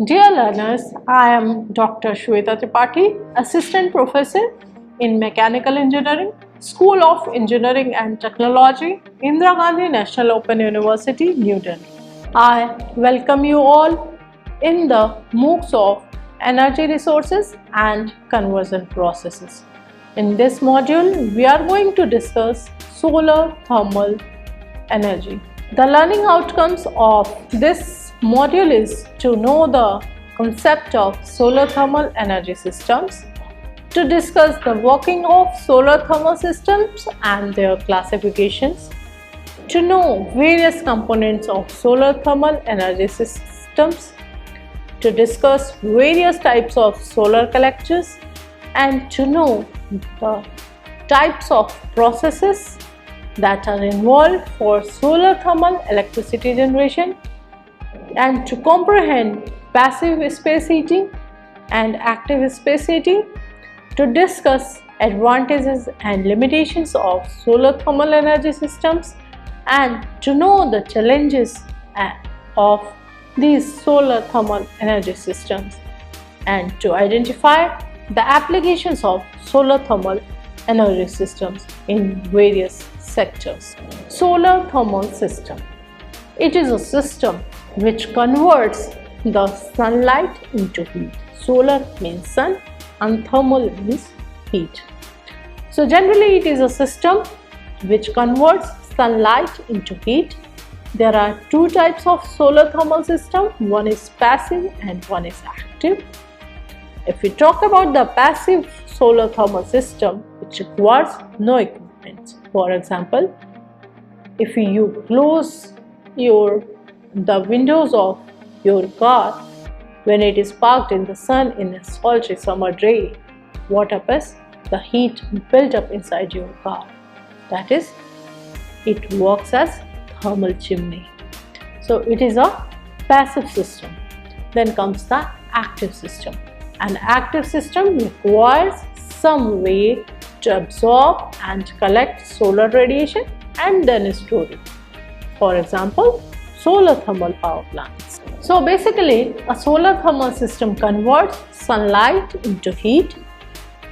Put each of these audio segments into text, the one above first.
Dear learners, I am Dr. Shweta Tripathi, Assistant Professor in Mechanical Engineering, School of Engineering and Technology, Indira Gandhi National Open University, New Delhi. I welcome you all in the MOOCs of Energy Resources and Conversion Processes. In this module, we are going to discuss solar thermal energy. The learning outcomes of this module is to know the concept of solar thermal energy systems, to discuss the working of solar thermal systems and their classifications, to know various components of solar thermal energy systems, to discuss various types of solar collectors, and to know the types of processes that are involved for solar thermal electricity generation, and to comprehend passive space heating and active space heating, to discuss advantages and limitations of solar thermal energy systems, and to know the challenges of these solar thermal energy systems, and to identify the applications of solar thermal energy systems in various sectors. Solar thermal system. It is a system which converts the sunlight into heat. Solar means sun and thermal means heat. So generally it is a system which converts sunlight into heat. There are two types of solar thermal system. One is passive and one is active. If we talk about the passive solar thermal system, which requires no equipment. For example, if you close the windows of your car when it is parked in the sun in a sultry summer day, what happens? The heat built up inside your car. That is, it works as thermal chimney. So it is a passive system. Then comes the active system. An active system requires some way to absorb and collect solar radiation and then store it. For example, solar thermal power plants. So basically, a solar thermal system converts sunlight into heat.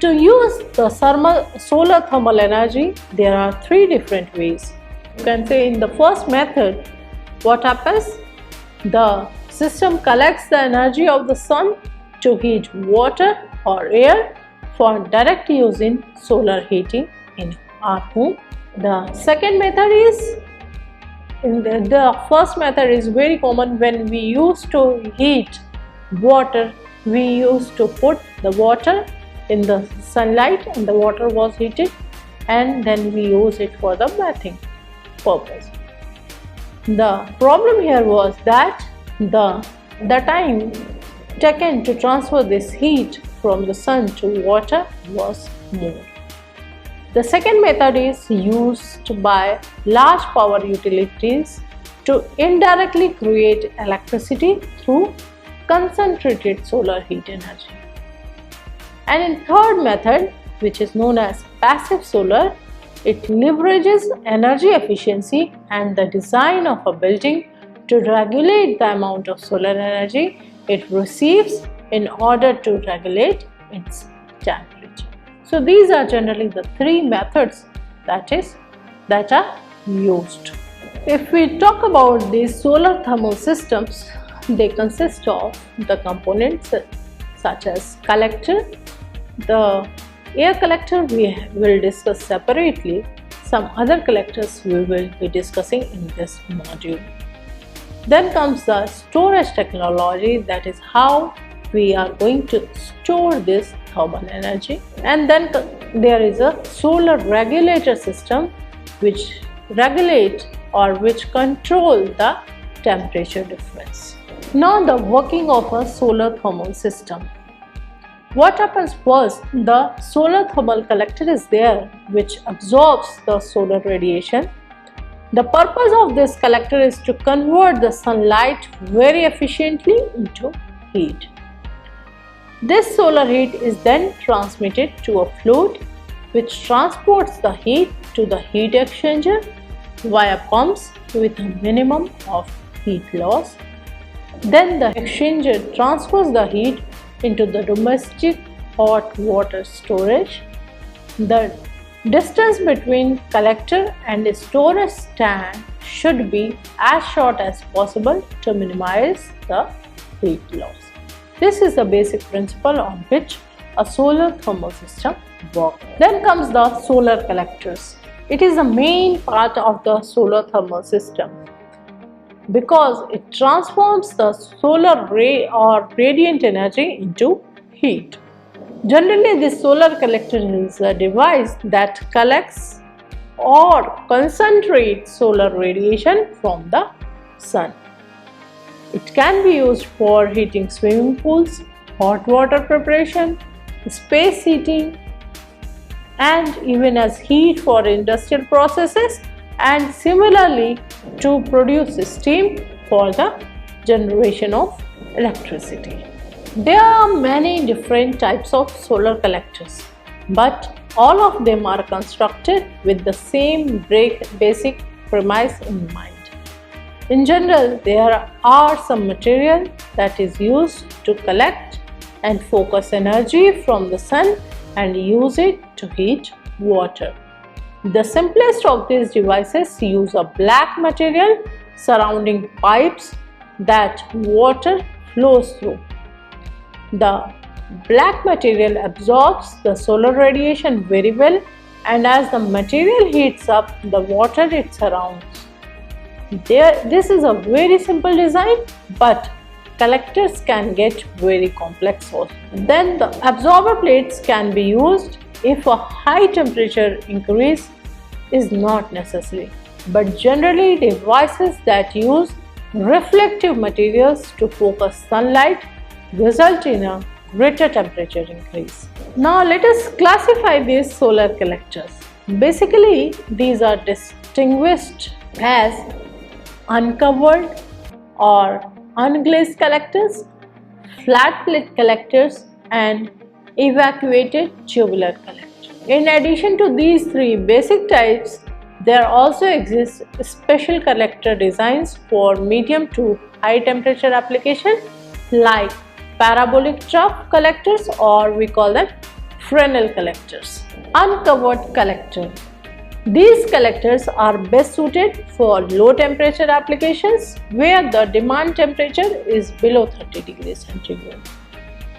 To use the solar thermal energy, there are three different ways. You can say in the first method, what happens? The system collects the energy of the sun to heat water or air for direct use in solar heating in our home. The second method is, the first method is very common. When we used to heat water, we used to put the water in the sunlight and the water was heated, and then we use it for the bathing purpose. The problem here was that the time taken to transfer this heat from the sun to water was more. The second method is used by large power utilities to indirectly create electricity through concentrated solar heat energy. And in third method, which is known as passive solar, it leverages energy efficiency and the design of a building to regulate the amount of solar energy it receives in order to regulate its temperature. So these are generally the three methods that are used. If we talk about these solar thermal systems, they consist of the components such as collector. The air collector we will discuss separately. Some other collectors we will be discussing in this module. Then comes the storage technology, that is how we are going to store this thermal energy. And then there is a solar regulator system which regulate or which control the temperature difference. Now the working of a solar thermal system. What happens was, the solar thermal collector is there which absorbs the solar radiation. The purpose of this collector is to convert the sunlight very efficiently into heat. This solar heat is then transmitted to a fluid which transports the heat to the heat exchanger via pumps with a minimum of heat loss. Then the exchanger transfers the heat into the domestic hot water storage. The distance between collector and storage stand should be as short as possible to minimize the heat loss. This is the basic principle on which a solar thermal system works. Then comes the solar collectors. It is the main part of the solar thermal system because it transforms the solar ray or radiant energy into heat. Generally, this solar collector is a device that collects or concentrates solar radiation from the sun. It can be used for heating swimming pools, hot water preparation, space heating, and even as heat for industrial processes, and similarly to produce steam for the generation of electricity. There are many different types of solar collectors, but all of them are constructed with the same basic premise in mind. In general, there are some material that is used to collect and focus energy from the sun and use it to heat water. The simplest of these devices use a black material surrounding pipes that water flows through. The black material absorbs the solar radiation very well, and as the material heats up the water it surrounds. This is a very simple design, but collectors can get very complex also. Then the absorber plates can be used if a high temperature increase is not necessary, but generally devices that use reflective materials to focus sunlight result in a greater temperature increase. Now let us classify these solar collectors. Basically, these are distinguished as uncovered or unglazed collectors, flat plate collectors, and evacuated tubular collectors. In addition to these three basic types, there also exist special collector designs for medium to high temperature application like parabolic trough collectors, or we call them Fresnel collectors. Uncovered collector. These collectors are best suited for low temperature applications where the demand temperature is below 30 degrees centigrade.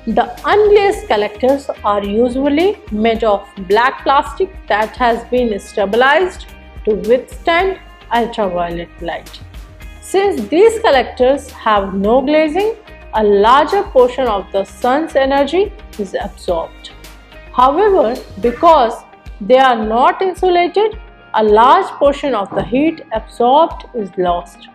The unglazed collectors are usually made of black plastic that has been stabilized to withstand ultraviolet light. Since these collectors have no glazing, a larger portion of the sun's energy is absorbed. However, because they are not insulated, a large portion of the heat absorbed is lost,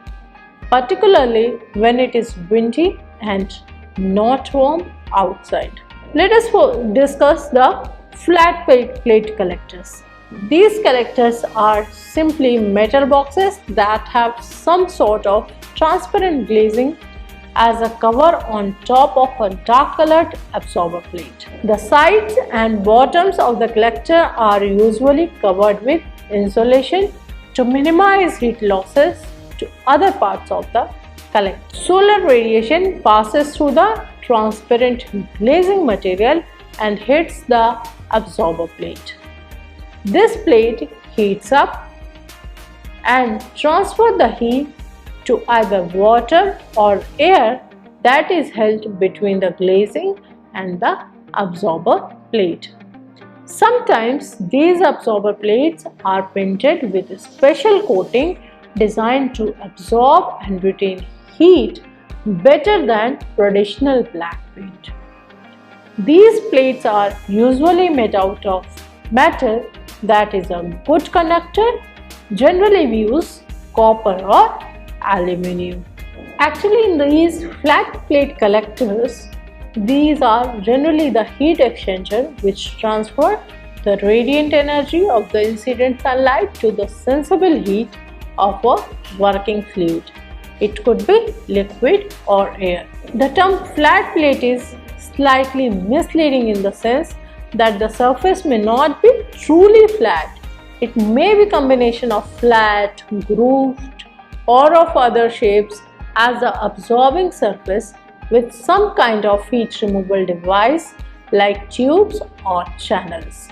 particularly when it is windy and not warm outside. Let us discuss the flat plate collectors. These collectors are simply metal boxes that have some sort of transparent glazing as a cover on top of a dark colored absorber plate. The sides and bottoms of the collector are usually covered with insulation to minimize heat losses to other parts of the collector. Solar radiation passes through the transparent glazing material and hits the absorber plate. This plate heats up and transfers the heat to either water or air that is held between the glazing and the absorber plate. Sometimes these absorber plates are painted with a special coating designed to absorb and retain heat better than traditional black paint. These plates are usually made out of metal that is a good conductor. Generally we use copper or aluminium. Actually, in these flat plate collectors, these are generally the heat exchanger which transfer the radiant energy of the incident sunlight to the sensible heat of a working fluid. It could be liquid or air. The term flat plate is slightly misleading in the sense that the surface may not be truly flat. It may be a combination of flat, grooved, or of other shapes as the absorbing surface with some kind of heat removal device like tubes or channels.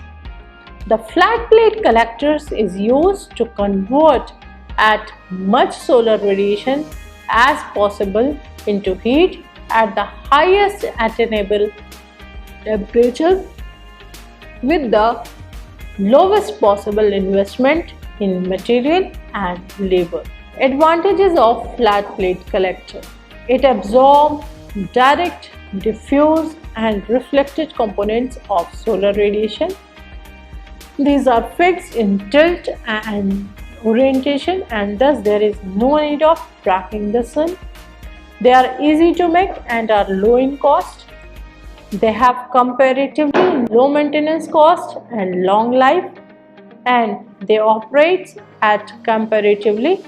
The flat plate collectors is used to convert at much solar radiation as possible into heat at the highest attainable temperature with the lowest possible investment in material and labor. Advantages of flat plate collector: it absorbs direct, diffuse and reflected components of solar radiation. These are fixed in tilt and orientation, and thus there is no need of tracking the sun. They are easy to make and are low in cost. They have comparatively low maintenance cost and long life, and they operate at comparatively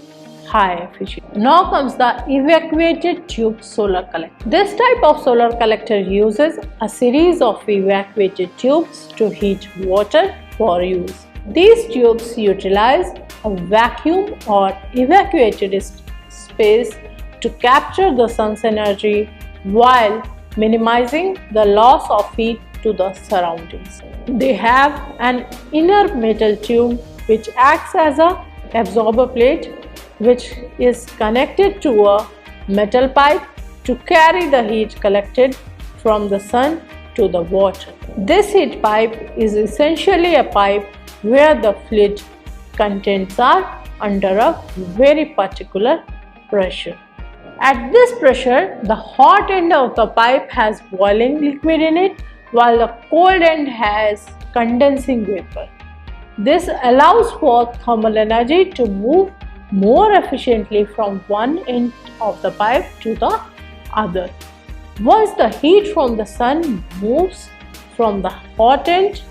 high efficiency. Now comes the evacuated tube solar collector. This type of solar collector uses a series of evacuated tubes to heat water for use. These tubes utilize a vacuum or evacuated space to capture the sun's energy while minimizing the loss of heat to the surroundings. They have an inner metal tube which acts as an absorber plate, which is connected to a metal pipe to carry the heat collected from the sun to the water. This heat pipe is essentially a pipe where the fluid contents are under a very particular pressure. At this pressure, the hot end of the pipe has boiling liquid in it, while the cold end has condensing vapor. This allows for thermal energy to move more efficiently from one end of the pipe to the other. Once the heat from the sun moves from the hot end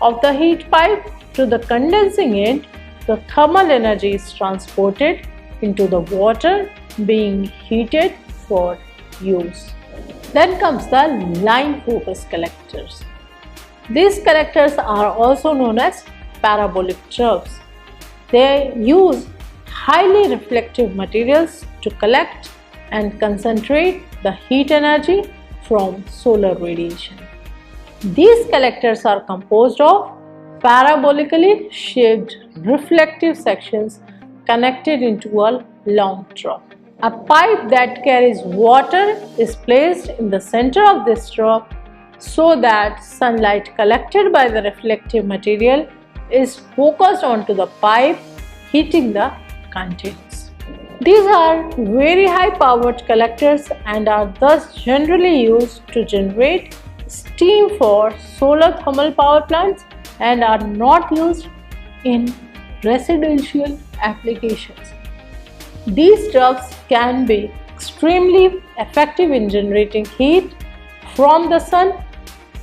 of the heat pipe to the condensing end, the thermal energy is transported into the water being heated for use. Then comes the line focus collectors. These collectors are also known as parabolic troughs. They use highly reflective materials to collect and concentrate the heat energy from solar radiation. These collectors are composed of parabolically shaped reflective sections connected into a long trough. A pipe that carries water is placed in the center of this trough so that sunlight collected by the reflective material is focused onto the pipe, heating the contents. These are very high powered collectors and are thus generally used to generate steam for solar thermal power plants and are not used in residential applications. These troughs can be extremely effective in generating heat from the sun,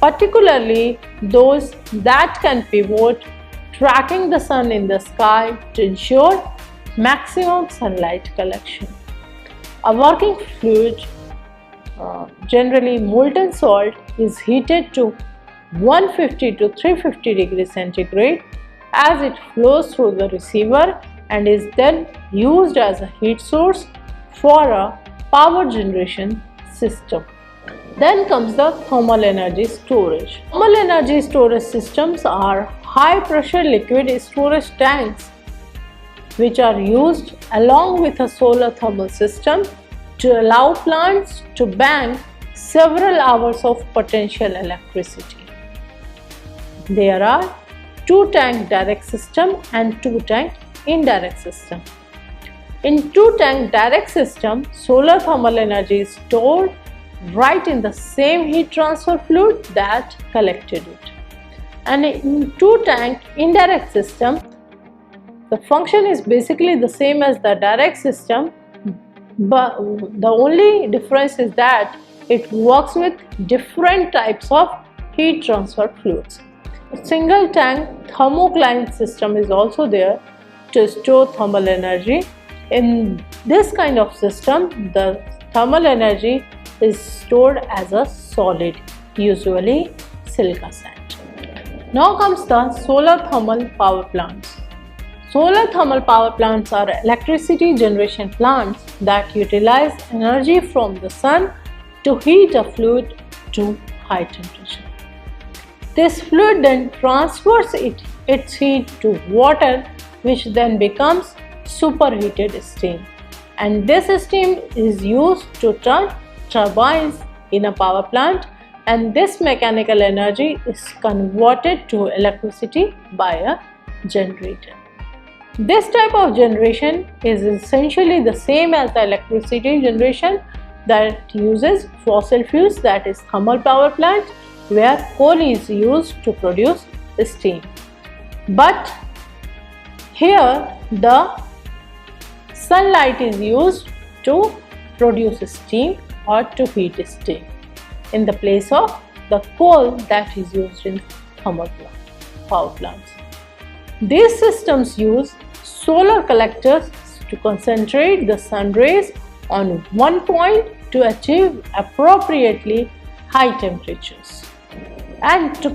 particularly those that can pivot, tracking the sun in the sky to ensure maximum sunlight collection. A working fluid, generally molten salt, is heated to 150 to 350 degrees centigrade as it flows through the receiver and is then used as a heat source for a power generation system. Then comes the thermal energy storage. Thermal energy storage systems are high pressure liquid storage tanks which are used along with a solar thermal system to allow plants to bank several hours of potential electricity. There are 2-tank direct system and 2-tank indirect system. In 2-tank direct system, solar thermal energy is stored right in the same heat transfer fluid that collected it. And in 2-tank indirect system, the function is basically the same as the direct system, but the only difference is that it works with different types of heat transfer fluids. A single tank thermocline system is also there to store thermal energy. In this kind of system, the thermal energy is stored as a solid, usually silica sand. Now comes the solar thermal power plants. Solar thermal power plants are electricity generation plants that utilize energy from the sun to heat a fluid to high temperature. This fluid then transfers its heat to water, which then becomes superheated steam. And this steam is used to turn turbines in a power plant, and this mechanical energy is converted to electricity by a generator. This type of generation is essentially the same as the electricity generation that uses fossil fuels, that is thermal power plant, where coal is used to produce steam. But here the sunlight is used to produce steam or to heat steam in the place of the coal that is used in thermal power plants. These systems use solar collectors to concentrate the sun rays on one point to achieve appropriately high temperatures. And to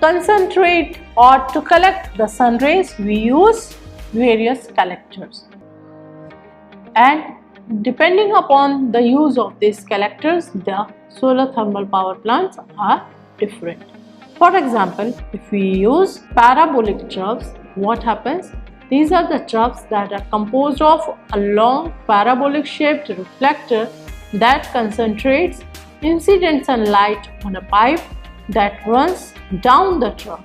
concentrate or to collect the sun rays, we use various collectors. And depending upon the use of these collectors, the solar thermal power plants are different. For example, if we use parabolic troughs, what happens? These are the troughs that are composed of a long parabolic shaped reflector that concentrates incident sunlight on a pipe that runs down the trough.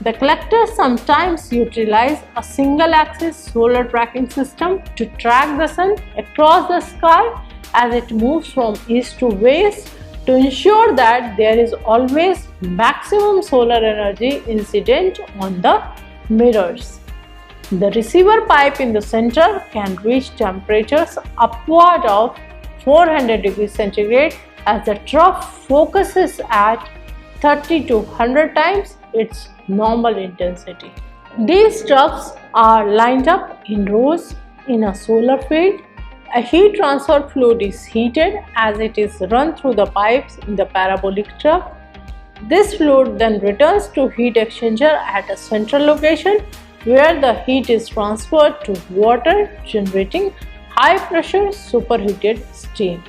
The collectors sometimes utilize a single axis solar tracking system to track the sun across the sky as it moves from east to west to ensure that there is always maximum solar energy incident on the mirrors. The receiver pipe in the center can reach temperatures upward of 400 degrees centigrade as the trough focuses at 30 to 100 times its normal intensity. These troughs are lined up in rows in a solar field. A heat transfer fluid is heated as it is run through the pipes in the parabolic trough. This fluid then returns to heat exchanger at a central location where the heat is transferred to water, generating high pressure superheated steam.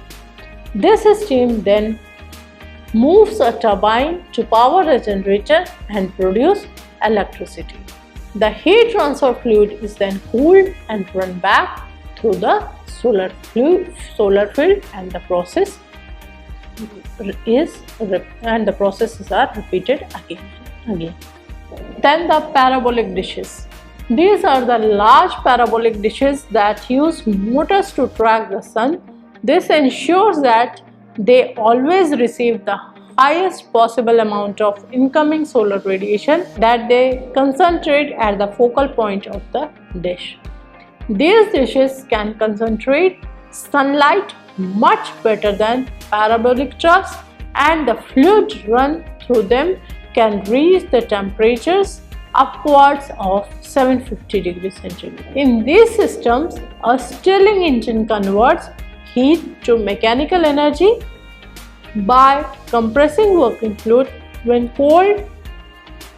This steam then moves a turbine to power a generator and produce electricity. The heat transfer fluid is then cooled and run back through the solar field, and the processes are repeated again and again. Then the parabolic dishes. These are the large parabolic dishes that use motors to track the sun. This ensures that they always receive the highest possible amount of incoming solar radiation that they concentrate at the focal point of the dish. These dishes can concentrate sunlight much better than parabolic troughs, and the fluid run through them can reach the temperatures upwards of 750 degrees centigrade. In these systems, a Stirling engine converts heat to mechanical energy by compressing working fluid when cold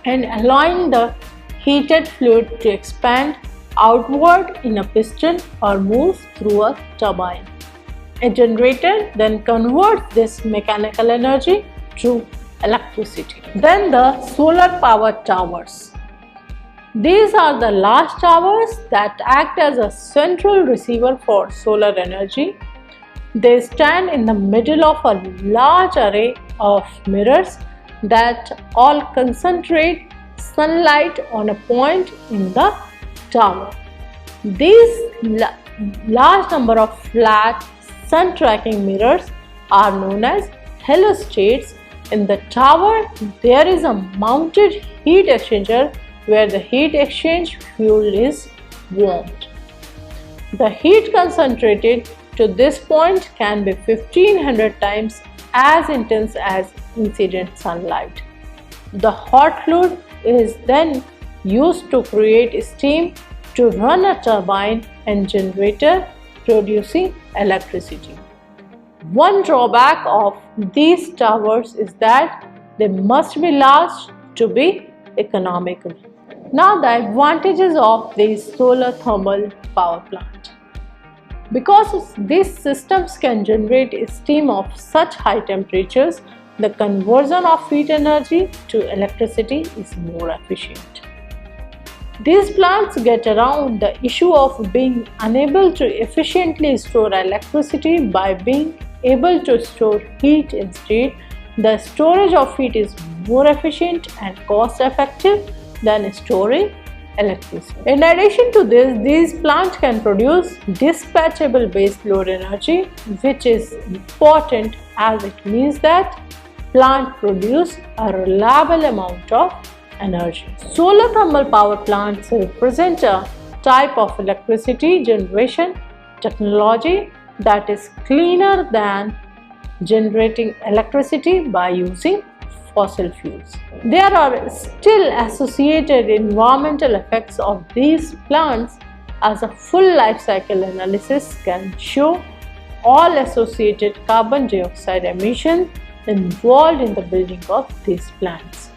and allowing the heated fluid to expand outward in a piston or move through a turbine. A generator then converts this mechanical energy to electricity. Then the solar power towers. These are the large towers that act as a central receiver for solar energy. They stand in the middle of a large array of mirrors that all concentrate sunlight on a point in the tower. These large number of flat sun tracking mirrors are known as heliostates. In the tower, there is a mounted heat exchanger where the heat exchange fuel is warmed. The heat concentrated to this point can be 1500 times as intense as incident sunlight. The hot fluid is then used to create steam to run a turbine and generator producing electricity. One drawback of these towers is that they must be large to be economical. Now the advantages of this solar thermal power plant. Because these systems can generate steam of such high temperatures, the conversion of heat energy to electricity is more efficient. These plants get around the issue of being unable to efficiently store electricity by being able to store heat instead. The storage of heat is more efficient and cost effective than storing electricity. In addition to this, these plants can produce dispatchable base load energy, which is important as it means that plant produce a reliable amount of energy. Solar thermal power plants represent a type of electricity generation technology that is cleaner than generating electricity by using fossil fuels. There are still associated environmental effects of these plants, as a full life cycle analysis can show all associated carbon dioxide emissions involved in the building of these plants.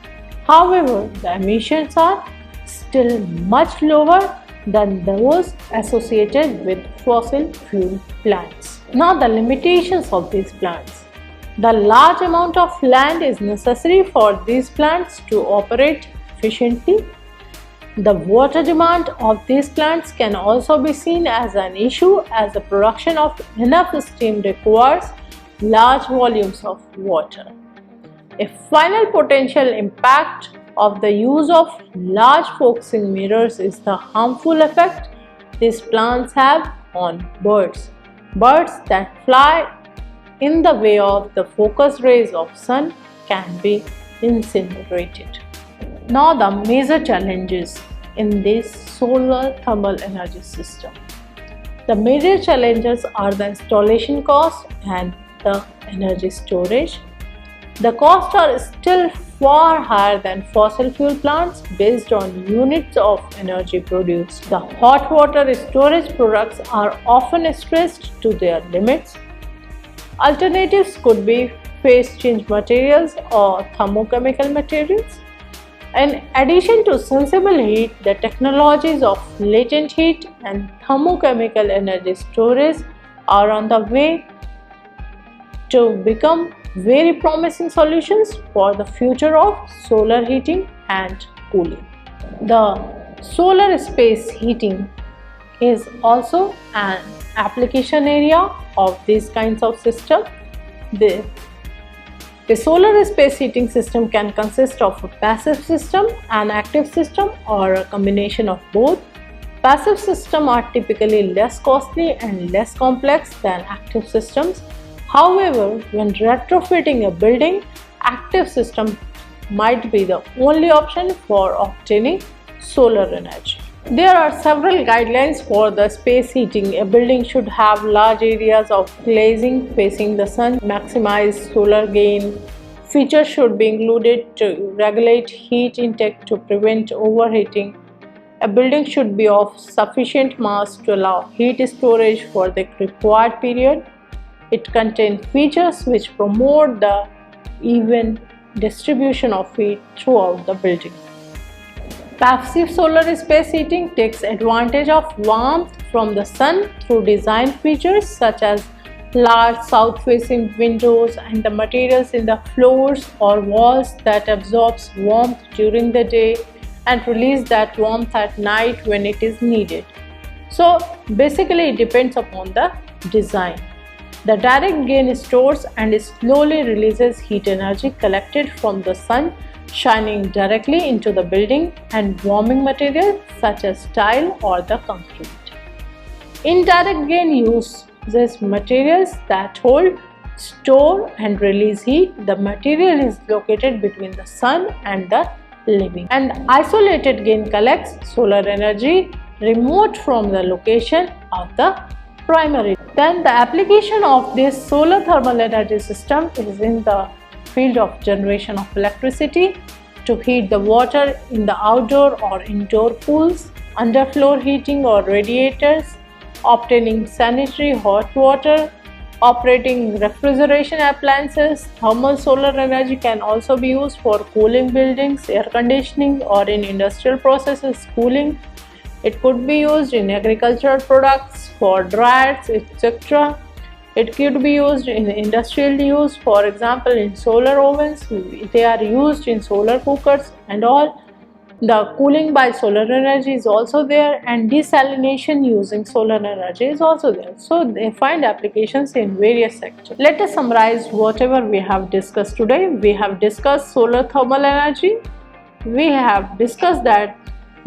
However, the emissions are still much lower than those associated with fossil fuel plants. Now, the limitations of these plants. The large amount of land is necessary for these plants to operate efficiently. The water demand of these plants can also be seen as an issue, as the production of enough steam requires large volumes of water. A final potential impact of the use of large focusing mirrors is the harmful effect these plants have on birds. Birds that fly in the way of the focus rays of sun can be incinerated. Now the major challenges in this solar thermal energy system. The major challenges are the installation cost and the energy storage. The costs are still far higher than fossil fuel plants based on units of energy produced. The hot water storage products are often stressed to their limits. Alternatives could be phase change materials or thermochemical materials. In addition to sensible heat, the technologies of latent heat and thermochemical energy storage are on the way to become very promising solutions for the future of solar heating and cooling. The solar space heating is also an application area of these kinds of systems. The solar space heating system can consist of a passive system, an active system, or a combination of both. Passive systems are typically less costly and less complex than active systems. However, when retrofitting a building, active system might be the only option for obtaining solar energy. There are several guidelines for the space heating. A building should have large areas of glazing facing the sun, maximize solar gain. Features should be included to regulate heat intake to prevent overheating. A building should be of sufficient mass to allow heat storage for the required period. It contains features which promote the even distribution of heat throughout the building. Passive solar space heating takes advantage of warmth from the sun through design features such as large south-facing windows and the materials in the floors or walls that absorbs warmth during the day and release that warmth at night when it is needed. So basically it depends upon the design. The direct gain stores and slowly releases heat energy collected from the sun shining directly into the building and warming materials such as tile or the concrete. Indirect gain uses materials that hold, store and release heat. The material is located between the sun and the living. And isolated gain collects solar energy remote from the location of the primary. Then the application of this solar thermal energy system is in the field of generation of electricity to heat the water in the outdoor or indoor pools, underfloor heating or radiators, obtaining sanitary hot water, operating refrigeration appliances. Thermal solar energy can also be used for cooling buildings, air conditioning, or in industrial processes cooling. It could be used in agricultural products for dryers, etc. It could be used in industrial use, for example in solar ovens. They are used in solar cookers and all. The cooling by solar energy is also there, and desalination using solar energy is also there. So they find applications in various sectors. Let us summarize whatever we have discussed today. We have discussed solar thermal energy. We have discussed that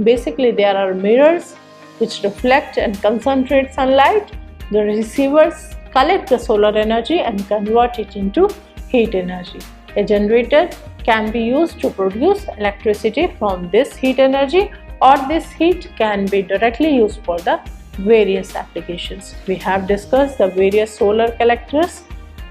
basically there are mirrors which reflect and concentrate sunlight. The receivers collect the solar energy and convert it into heat energy. A generator can be used to produce electricity from this heat energy, or this heat can be directly used for the various applications. We have discussed the various solar collectors.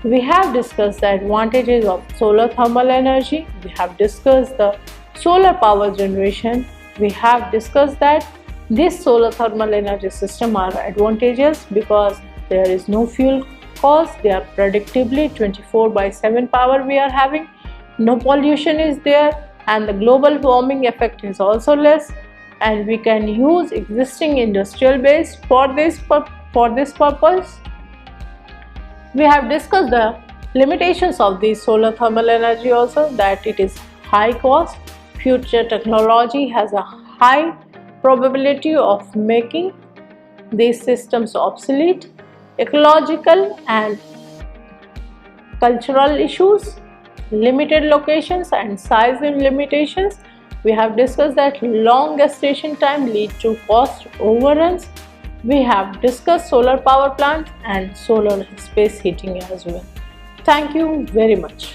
We have discussed the advantages of solar thermal energy. We have discussed the solar power generation. We have discussed that this solar thermal energy system are advantageous because there is no fuel cost. They are predictably 24/7 power we are having. No pollution is there, and the global warming effect is also less, and we can use existing industrial base for this purpose. We have discussed the limitations of the solar thermal energy also, that it is high cost. Future technology has a high probability of making these systems obsolete. Ecological and cultural issues, limited locations and size limitations. We have discussed that long gestation time lead to cost overruns. We have discussed solar power plants and solar space heating as well. Thank you very much.